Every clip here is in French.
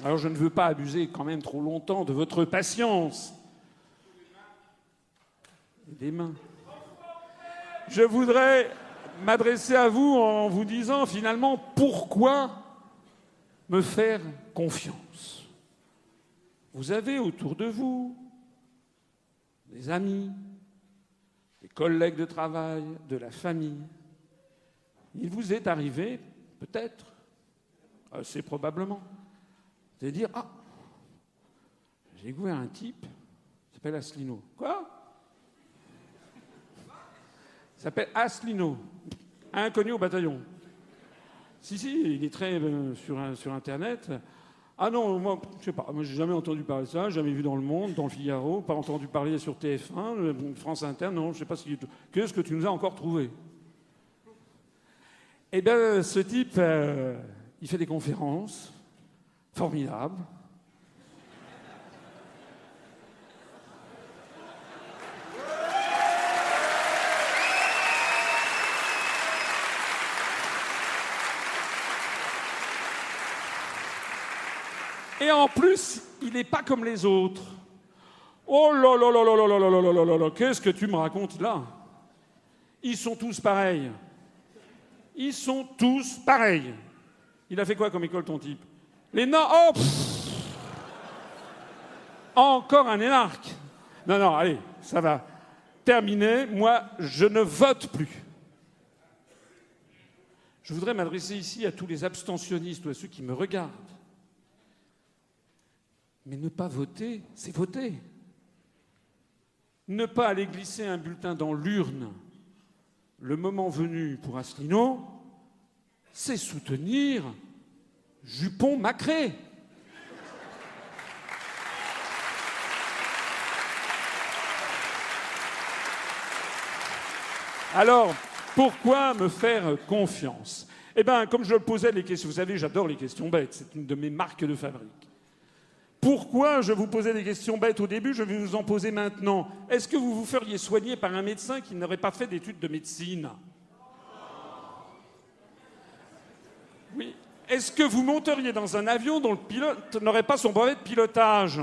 Alors je ne veux pas abuser quand même trop longtemps de votre patience. Des mains. Je voudrais m'adresser à vous en vous disant finalement pourquoi me faire confiance. Vous avez autour de vous des amis, des collègues de travail, de la famille. Il vous est arrivé, peut-être, assez probablement, de dire « Ah, j'ai découvert un type, il s'appelle Asselineau. » Quoi ? Il s'appelle Asselineau, inconnu au bataillon. Si, il est très sur Internet. Ah non, moi, je sais pas, moi j'ai jamais entendu parler de ça, jamais vu dans Le Monde, dans Le Figaro, pas entendu parler sur TF1, France Inter, non, je sais pas si... Qu'est-ce que tu nous as encore trouvé ? Eh bien, ce type, il fait des conférences formidables. Et en plus, il n'est pas comme les autres. Oh là là là là là là là là là là là, qu'est-ce que tu me racontes là ? Ils sont tous pareils. Ils sont tous pareils. Il a fait quoi comme école, ton type ? Oh, encore un énarque. Non, allez, ça va. Terminé. Moi, je ne vote plus. Je voudrais m'adresser ici à tous les abstentionnistes ou à ceux qui me regardent. Mais ne pas voter, c'est voter. Ne pas aller glisser un bulletin dans l'urne le moment venu pour Asselineau, c'est soutenir Jupon-Macré. Alors, pourquoi me faire confiance ? Eh bien, comme je le posais les questions, vous savez, j'adore les questions bêtes, c'est une de mes marques de fabrique. Pourquoi je vous posais des questions bêtes au début, je vais vous en poser maintenant. Est-ce que vous vous feriez soigner par un médecin qui n'aurait pas fait d'études de médecine ? Oui. Est-ce que vous monteriez dans un avion dont le pilote n'aurait pas son brevet de pilotage ?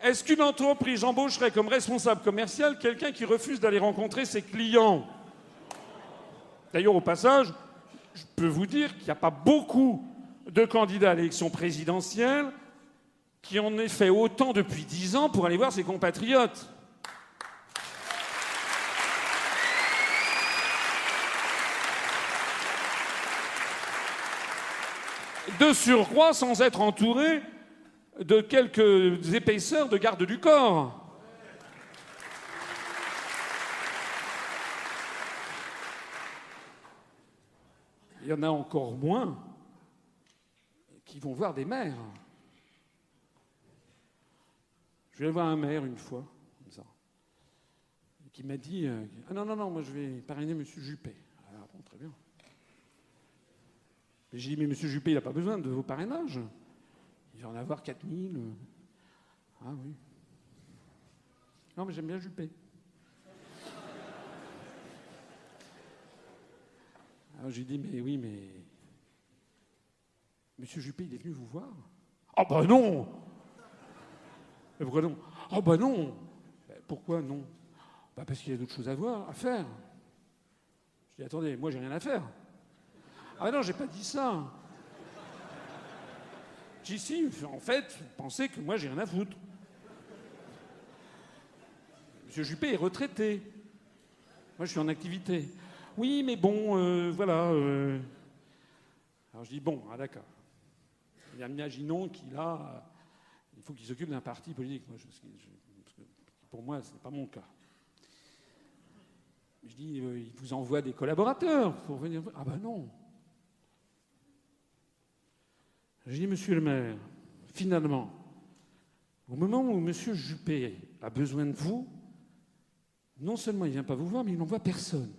Est-ce qu'une entreprise embaucherait comme responsable commercial quelqu'un qui refuse d'aller rencontrer ses clients ? D'ailleurs, au passage, je peux vous dire qu'il n'y a pas beaucoup de candidats à l'élection présidentielle qui en aient fait autant depuis 10 ans pour aller voir ses compatriotes. De surcroît, sans être entouré de quelques épaisseurs de garde du corps. Il y en a encore moins qui vont voir des maires. Je vais voir un maire une fois, comme ça, qui m'a dit « Ah non, moi je vais parrainer M. Juppé. » Ah bon, très bien. Mais j'ai dit « Mais M. Juppé, il n'a pas besoin de vos parrainages. Il va en avoir 4000. » Ah oui. Non, mais j'aime bien Juppé. Alors j'ai dit « Mais oui, mais... Monsieur Juppé, il est venu vous voir ? » « Ah ben non !» !« Mais pourquoi non ? » ?»« Ah ben non !»« Pourquoi non ? » ?»« Parce qu'il y a d'autres choses à faire. » Je dis « Attendez, moi j'ai rien à faire. »« Ah non, j'ai pas dit ça. » J'ai dit « Si, en fait, vous pensez que moi j'ai rien à foutre. » Monsieur Juppé est retraité. Moi je suis en activité. « Oui, mais bon, voilà. » Alors je dis « Bon, d'accord. Imaginons qu'il a... Il faut qu'il s'occupe d'un parti politique. Moi, pour moi, ce n'est pas mon cas. Je dis, il vous envoie des collaborateurs pour venir... Ah ben non. Je dis, monsieur le maire, finalement, au moment où monsieur Juppé a besoin de vous, non seulement il ne vient pas vous voir, mais il n'envoie personne.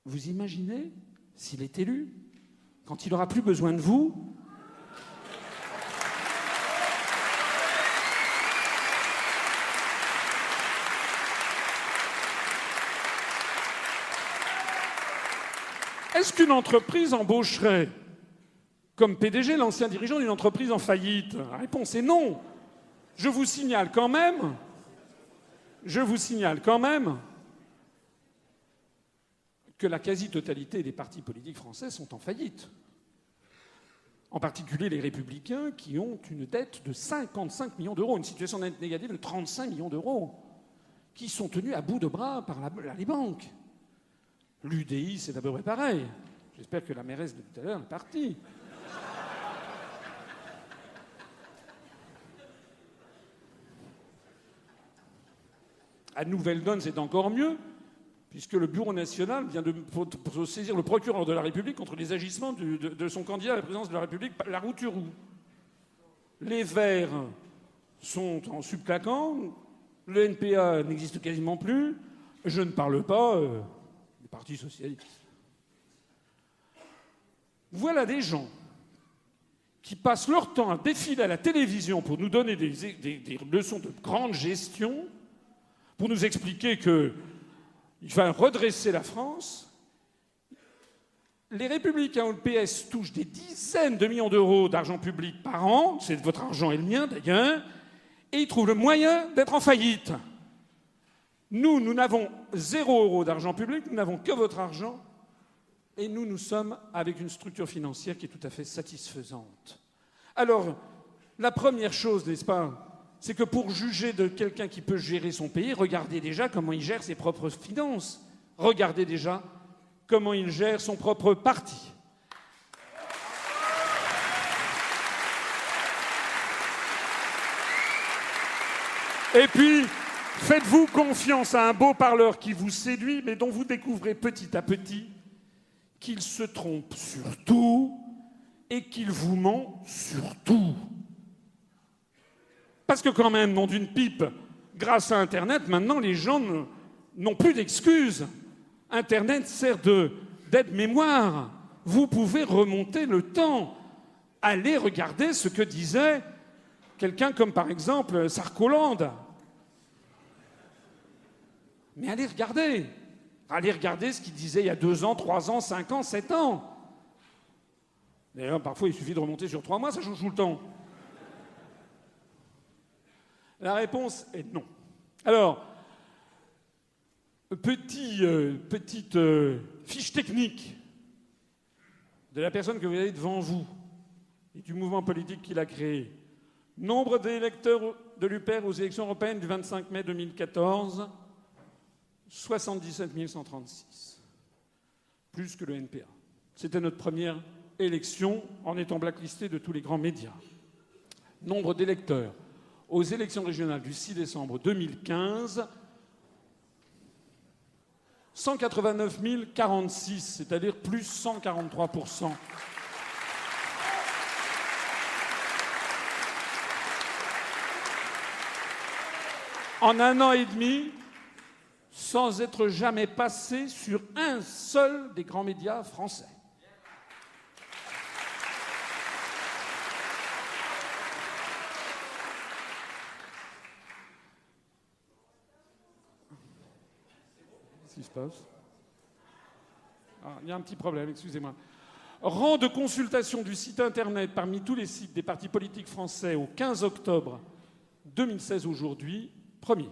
Vous imaginez, s'il est élu, quand il n'aura plus besoin de vous... Est-ce qu'une entreprise embaucherait comme PDG l'ancien dirigeant d'une entreprise en faillite? La réponse est non. Je vous signale quand même que la quasi-totalité des partis politiques français sont en faillite. En particulier les Républicains qui ont une dette de 55 millions d'euros, une situation nette négative de 35 millions d'euros, qui sont tenus à bout de bras par les banques. L'UDI, c'est à peu près pareil. J'espère que la mairesse de tout à l'heure est partie. À Nouvelle-Donne, c'est encore mieux, puisque le Bureau national vient de saisir le procureur de la République contre les agissements de son candidat à la présidence de la République, Larouturou. Les Verts sont en subclaquant, le NPA n'existe quasiment plus, je ne parle pas du Parti socialiste. Voilà des gens qui passent leur temps à défiler à la télévision pour nous donner des leçons de grande gestion, pour nous expliquer qu'il va redresser la France. Les Républicains ou le PS touchent des dizaines de millions d'euros d'argent public par an, c'est votre argent et le mien d'ailleurs, et ils trouvent le moyen d'être en faillite. Nous n'avons 0 euro d'argent public, nous n'avons que votre argent, et nous sommes avec une structure financière qui est tout à fait satisfaisante. Alors, la première chose, n'est-ce pas, c'est que pour juger de quelqu'un qui peut gérer son pays, regardez déjà comment il gère ses propres finances. Regardez déjà comment il gère son propre parti. Et puis, faites-vous confiance à un beau parleur qui vous séduit, mais dont vous découvrez petit à petit qu'il se trompe sur tout et qu'il vous ment sur tout. Parce que quand même, nom d'une pipe, grâce à Internet, maintenant, les gens n'ont plus d'excuses. Internet sert d'aide-mémoire. Vous pouvez remonter le temps. Allez regarder ce que disait quelqu'un comme, par exemple, Sarkoland. Mais allez regarder. Allez regarder ce qu'il disait il y a 2 ans, 3 ans, 5 ans, 7 ans. D'ailleurs, parfois, il suffit de remonter sur 3 mois, ça change tout le temps. La réponse est non. Alors, petite fiche technique de la personne que vous avez devant vous et du mouvement politique qu'il a créé. Nombre d'électeurs de l'UPR aux élections européennes du 25 mai 2014, 77 136. Plus que le NPA. C'était notre première élection en étant blacklisté de tous les grands médias. Nombre d'électeurs aux élections régionales du 6 décembre 2015, 189 046, c'est-à-dire plus 143%. En 1 an et demi, sans être jamais passé sur un seul des grands médias français. Qu'est-ce qui se passe? Il y a un petit problème, excusez-moi. Rang de consultation du site internet parmi tous les sites des partis politiques français au 15 octobre 2016 aujourd'hui, premier.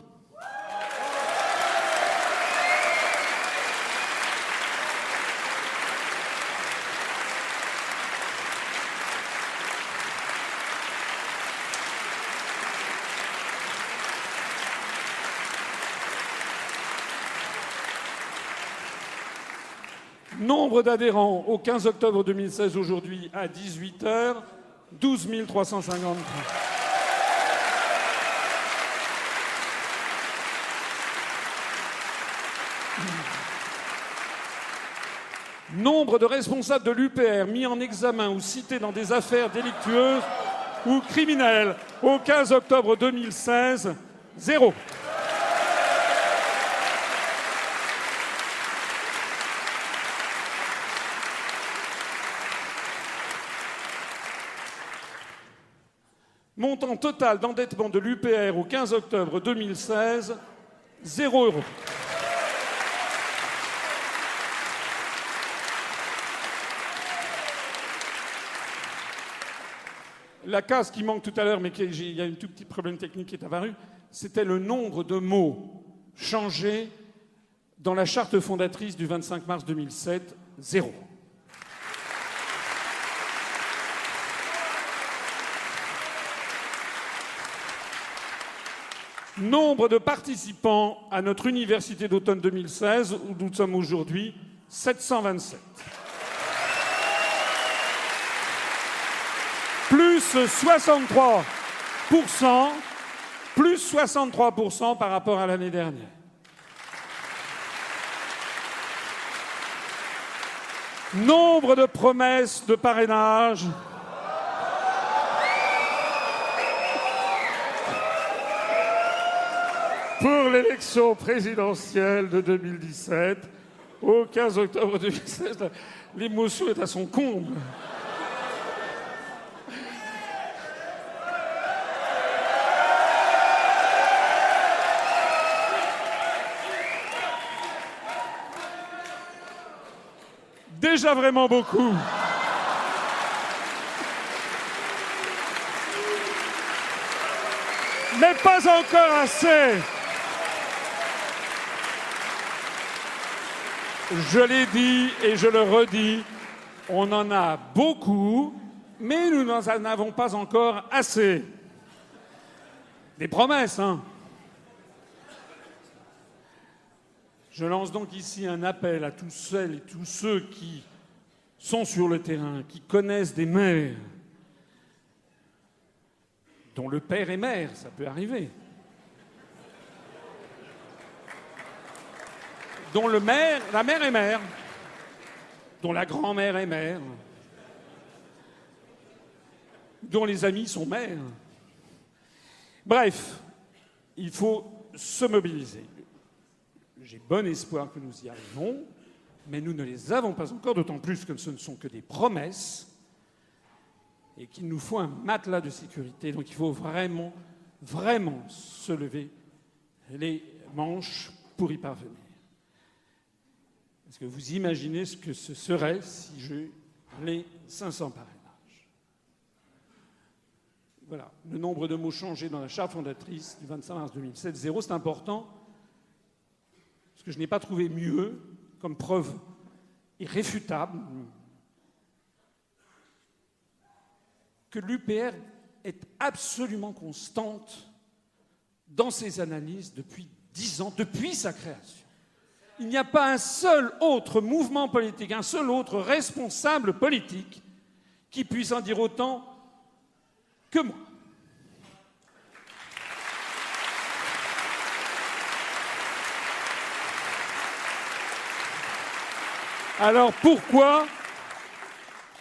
Nombre d'adhérents au 15 octobre 2016 aujourd'hui à 18h, 12 353. Nombre de responsables de l'UPR mis en examen ou cités dans des affaires délictueuses ou criminelles au 15 octobre 2016, 0. Montant total d'endettement de l'UPR au 15 octobre 2016, 0 €. La case qui manque tout à l'heure, mais il y a un tout petit problème technique qui est apparu, c'était le nombre de mots changés dans la charte fondatrice du 25 mars 2007, 0. Nombre de participants à notre université d'automne 2016, où nous sommes aujourd'hui 727. Plus 63% par rapport à l'année dernière. Nombre de promesses de parrainage. Pour l'élection présidentielle de 2017, au 15 octobre 2016, l'émotion est à son comble. Déjà vraiment beaucoup. Mais pas encore assez. Je l'ai dit et je le redis, on en a beaucoup, mais nous n'en avons pas encore assez. Des promesses, hein. Je lance donc ici un appel à tous celles et tous ceux qui sont sur le terrain, qui connaissent des maires, dont le père est maire, ça peut arriver, dont la mère est maire, dont la grand-mère est maire, dont les amis sont maires. Bref, il faut se mobiliser. J'ai bon espoir que nous y arrivons, mais nous ne les avons pas encore, d'autant plus que ce ne sont que des promesses et qu'il nous faut un matelas de sécurité. Donc il faut vraiment, vraiment se lever les manches pour y parvenir. Est-ce que vous imaginez ce que ce serait si j'ai les 500 parrainages? Voilà, le nombre de mots changés dans la charte fondatrice du 25 mars 2007, 0, c'est important, parce que je n'ai pas trouvé mieux comme preuve irréfutable que l'UPR est absolument constante dans ses analyses depuis 10 ans, depuis sa création. Il n'y a pas un seul autre mouvement politique, un seul autre responsable politique qui puisse en dire autant que moi. Alors pourquoi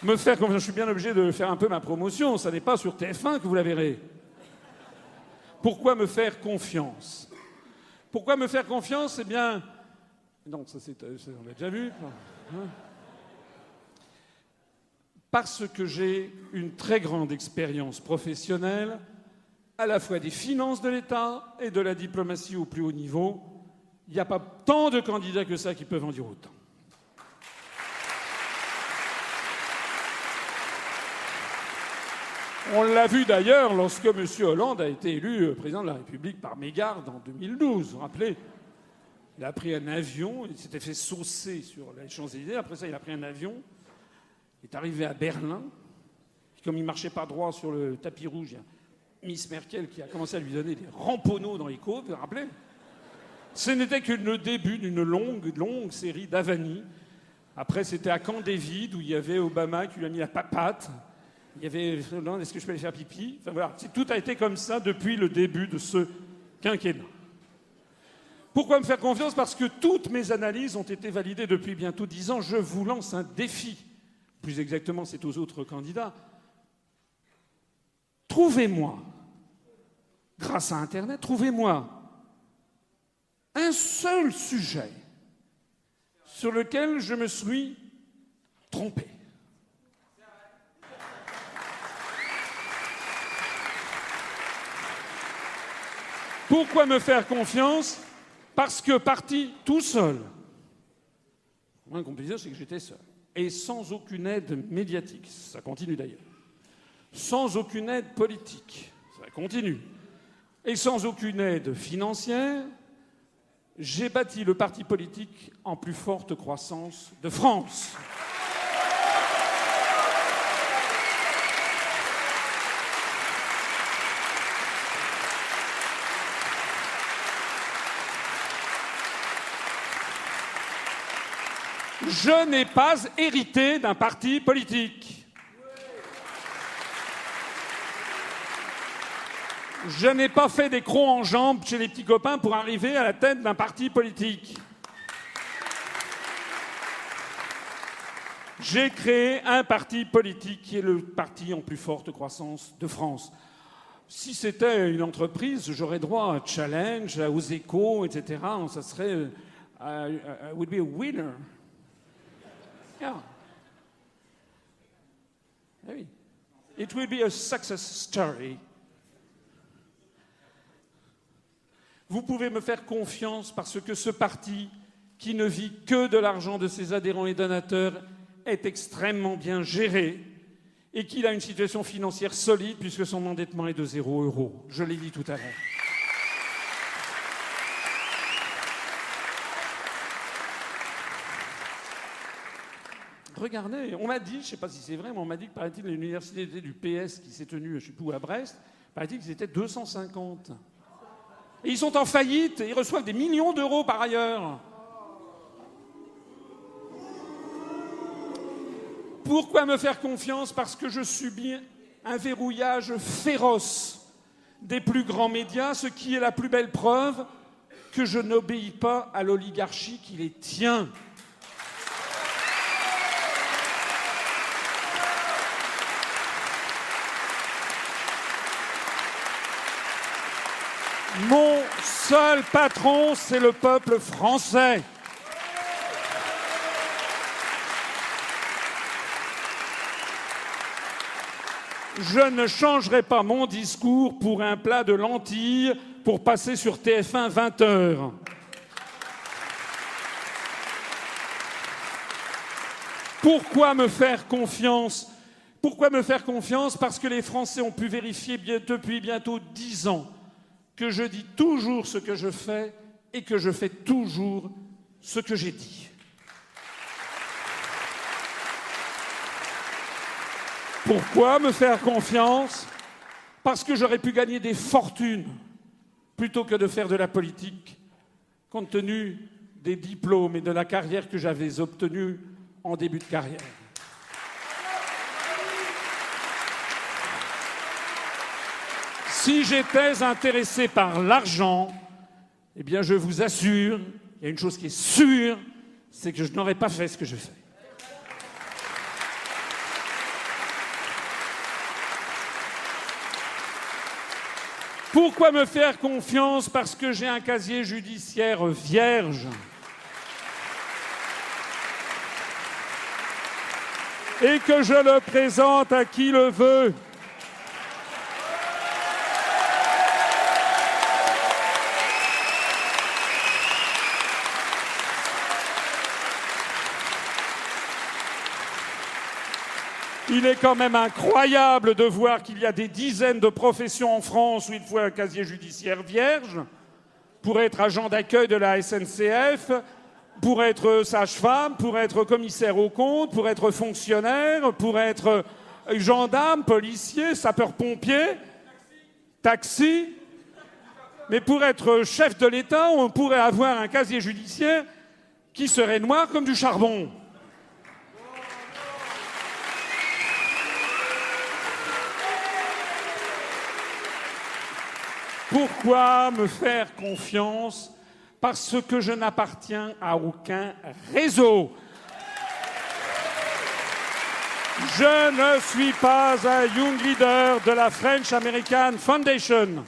me faire confiance? Je suis bien obligé de faire un peu ma promotion, ça n'est pas sur TF1 que vous la verrez. Pourquoi me faire confiance? Pourquoi me faire confiance? Eh bien, non, ça on l'a déjà vu. Parce que j'ai une très grande expérience professionnelle, à la fois des finances de l'État et de la diplomatie au plus haut niveau. Il n'y a pas tant de candidats que ça qui peuvent en dire autant. On l'a vu d'ailleurs lorsque M. Hollande a été élu président de la République par mégarde en 2012. Vous vous rappelez? Il a pris un avion, il s'était fait saucer sur les Champs-Élysées. Après ça, il a pris un avion, il est arrivé à Berlin. Puis comme il ne marchait pas droit sur le tapis rouge, il y a Miss Merkel qui a commencé à lui donner des ramponneaux dans les côtes. Vous vous rappelez? Ce n'était que le début d'une longue série d'avanies. Après, c'était à Camp David, où il y avait Obama qui lui a mis la papate. Il y avait Hollande, est-ce que je peux aller faire pipi? Enfin voilà, tout a été comme ça depuis le début de ce quinquennat. Pourquoi me faire confiance? Parce que toutes mes analyses ont été validées depuis bientôt 10 ans. Je vous lance un défi. Plus exactement, c'est aux autres candidats. Trouvez-moi, grâce à Internet, trouvez-moi un seul sujet sur lequel je me suis trompé. Pourquoi me faire confiance? Parce que parti tout seul. Le moins qu'on puisse dire, c'est que j'étais seul. Et sans aucune aide médiatique. Ça continue d'ailleurs. sans aucune aide politique, ça continue, et sans aucune aide financière, j'ai bâti le parti politique en plus forte croissance de France. Je n'ai pas hérité d'un parti politique. Je n'ai pas fait des crocs en jambes chez les petits copains pour arriver à la tête d'un parti politique. J'ai créé un parti politique qui est le parti en plus forte croissance de France. Si c'était une entreprise, j'aurais droit à Challenge, aux Échos, etc. Ça serait I would be a winner. Yeah. Oui. It will be a success story. Vous pouvez me faire confiance parce que ce parti, qui ne vit que de l'argent de ses adhérents et donateurs, est extrêmement bien géré et qu'il a une situation financière solide puisque son endettement est de 0 €. Je l'ai dit tout à l'heure. Regardez, on m'a dit, je ne sais pas si c'est vrai, mais on m'a dit que, paraît-il, l'université du PS qui s'est tenue, je ne sais plus où, à Brest, paraît-il qu'ils étaient 250. Et ils sont en faillite, et ils reçoivent des millions d'euros par ailleurs. Pourquoi me faire confiance? Parce que je subis un verrouillage féroce des plus grands médias, ce qui est la plus belle preuve que je n'obéis pas à l'oligarchie qui les tient. Mon seul patron, c'est le peuple français. Je ne changerai pas mon discours pour un plat de lentilles pour passer sur TF1 20h. Pourquoi me faire confiance? Pourquoi me faire confiance? Parce que les Français ont pu vérifier depuis bientôt 10 ans que je dis toujours ce que je fais et que je fais toujours ce que j'ai dit. Pourquoi me faire confiance? Parce que j'aurais pu gagner des fortunes plutôt que de faire de la politique, compte tenu des diplômes et de la carrière que j'avais obtenue en début de carrière. Si j'étais intéressé par l'argent, eh bien je vous assure, il y a une chose qui est sûre, c'est que je n'aurais pas fait ce que je fais. Pourquoi me faire confiance? Parce que j'ai un casier judiciaire vierge. Et que je le présente à qui le veut. Il est quand même incroyable de voir qu'il y a des dizaines de professions en France où il faut un casier judiciaire vierge pour être agent d'accueil de la SNCF, pour être sage-femme, pour être commissaire aux comptes, pour être fonctionnaire, pour être gendarme, policier, sapeur-pompier, taxi. Mais pour être chef de l'État, on pourrait avoir un casier judiciaire qui serait noir comme du charbon. Pourquoi me faire confiance? Parce que je n'appartiens à aucun réseau. Je ne suis pas un young leader de la French American Foundation.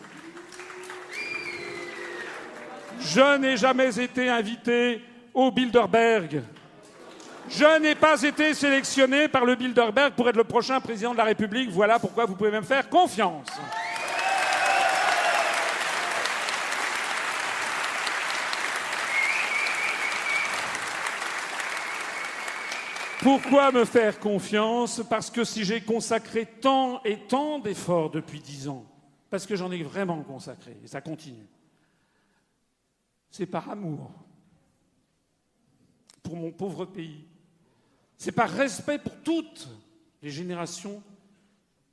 Je n'ai jamais été invité au Bilderberg. Je n'ai pas été sélectionné par le Bilderberg pour être le prochain président de la République. Voilà pourquoi vous pouvez me faire confiance. Pourquoi me faire confiance? Parce que si j'ai consacré tant et tant d'efforts depuis 10 ans, parce que j'en ai vraiment consacré, et ça continue, c'est par amour pour mon pauvre pays. C'est par respect pour toutes les générations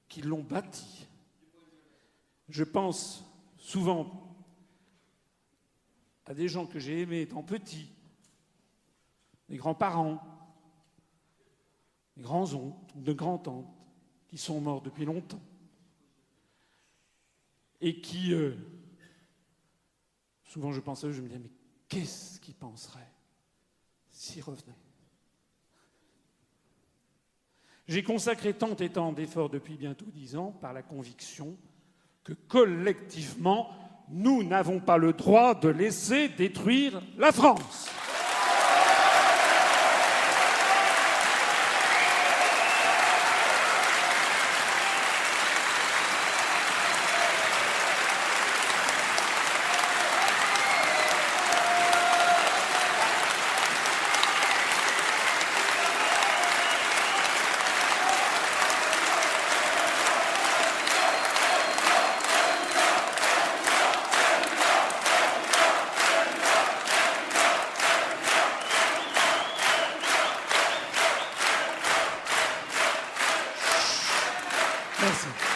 qui l'ont bâti. Je pense souvent à des gens que j'ai aimés étant petit, des grands-parents, des grands-oncles, de grands-tantes, qui sont morts depuis longtemps et qui, souvent je pense à eux, je me dis, mais qu'est-ce qu'ils penseraient s'ils revenaient? J'ai consacré tant et tant d'efforts depuis bientôt 10 ans par la conviction que collectivement, nous n'avons pas le droit de laisser détruire la France. Merci.